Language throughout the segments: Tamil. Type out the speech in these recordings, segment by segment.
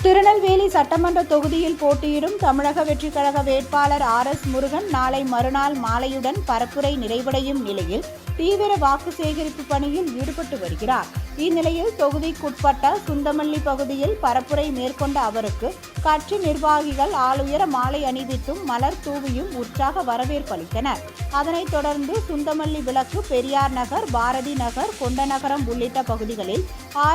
திருநெல்வேலி சட்டமன்ற தொகுதியில் போட்டியிடும் தமிழக வெற்றிக் கழக வேட்பாளர் RS முருகன் நாளை மறுநாள் மாலையுடன் பரப்புரை நிறைவடையும் நிலையில் தீவிர வாக்கு சேகரிப்பு பணியில் ஈடுபட்டு வருகிறார். இந்நிலையில் தொகுதிக்குட்பட்ட சுந்தமல்லி பகுதியில் பரப்புரை மேற்கொண்ட அவருக்கு கட்சி நிர்வாகிகள் ஆளுயர மாலை அணிவித்தும் மலர் தூவியும் உற்சாக வரவேற்பு அளித்தனர். அதனைத் தொடர்ந்து சுந்தமல்லி விளக்கு, பெரியார் நகர், பாரதி நகர், கொண்டநகரம் உள்ளிட்ட பகுதிகளில்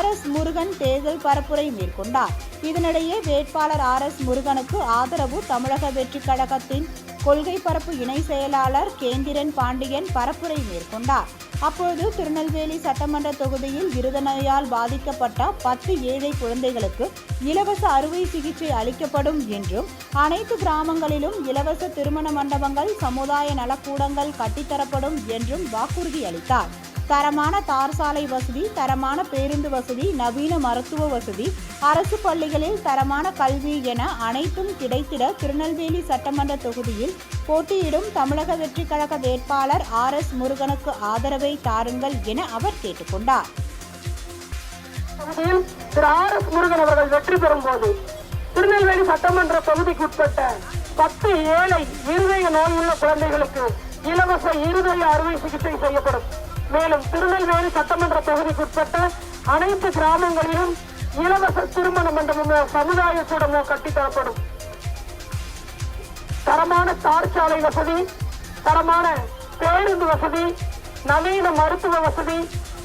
RS முருகன் தேர்தல் பரப்புரை மேற்கொண்டார். இதனிடையே வேட்பாளர் RS முருகனுக்கு ஆதரவு தமிழக வெற்றிக் கழகத்தின் கொள்கை பரப்பு இணை செயலாளர் கேந்திரன் பாண்டியன் பரப்புரை மேற்கொண்டார். அப்போது திருநெல்வேலி சட்டமன்ற தொகுதியில் இருதநோயால் பாதிக்கப்பட்ட 10 ஏழை குழந்தைகளுக்கு இலவச அறுவை சிகிச்சை அளிக்கப்படும் என்றும், அனைத்து கிராமங்களிலும் இலவச திருமண மண்டபங்கள், சமுதாய நலக்கூடங்கள் கட்டித்தரப்படும் என்றும் வாக்குறுதி அளித்தார். தரமான தார் சாலை வசதி, தரமான பேருந்து வசதி, நவீன மருத்துவ வசதி, அரசு பள்ளிகளில் தரமான கல்வி என அனைத்தும் கிடைத்திட திருநெல்வேலி சட்டமன்ற தொகுதியில் போட்டியிடும் தமிழக வெற்றிக் கழக வேட்பாளர் RS முருகனுக்கு ஆதரவை தாருங்கள் என அவர் கேட்டுக்கொண்டார். திரு RS முருகன் அவர்கள் வெற்றி பெறும் போது திருநெல்வேலி சட்டமன்ற தொகுதிக்குட்பட்ட 10 ஏழை இருதய நோயுள்ள குழந்தைகளுக்கு இலவச இருதய அறுவை சிகிச்சை செய்யப்படும். மேலும் திருநெல்வேலி சட்டமன்ற தொகுதிக்குட்பட்ட அனைத்து கிராமங்களிலும் இலவச திருமண மண்டபமோ சமுதாய கூடமோ கட்டித்தரப்படும். தரமான தார் சாலை வசதி, தரமான பேருந்து வசதி, நவீன மருத்துவ வசதி,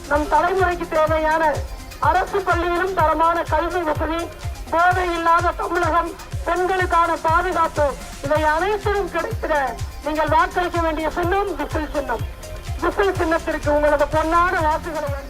நம் தலைமுறைக்கு தேவையான அரசு பள்ளியிலும் தரமான கல்வி வசதி, போதை இல்லாத தமிழகம், பெண்களுக்கான பாதுகாப்பு, இவை அனைத்திலும் கிடைத்திட நீங்கள் வாக்களிக்க வேண்டிய சின்னம் விசில் சின்னம். விசில் சின்னத்திற்கு உங்களது பொன்னான வாக்குகளை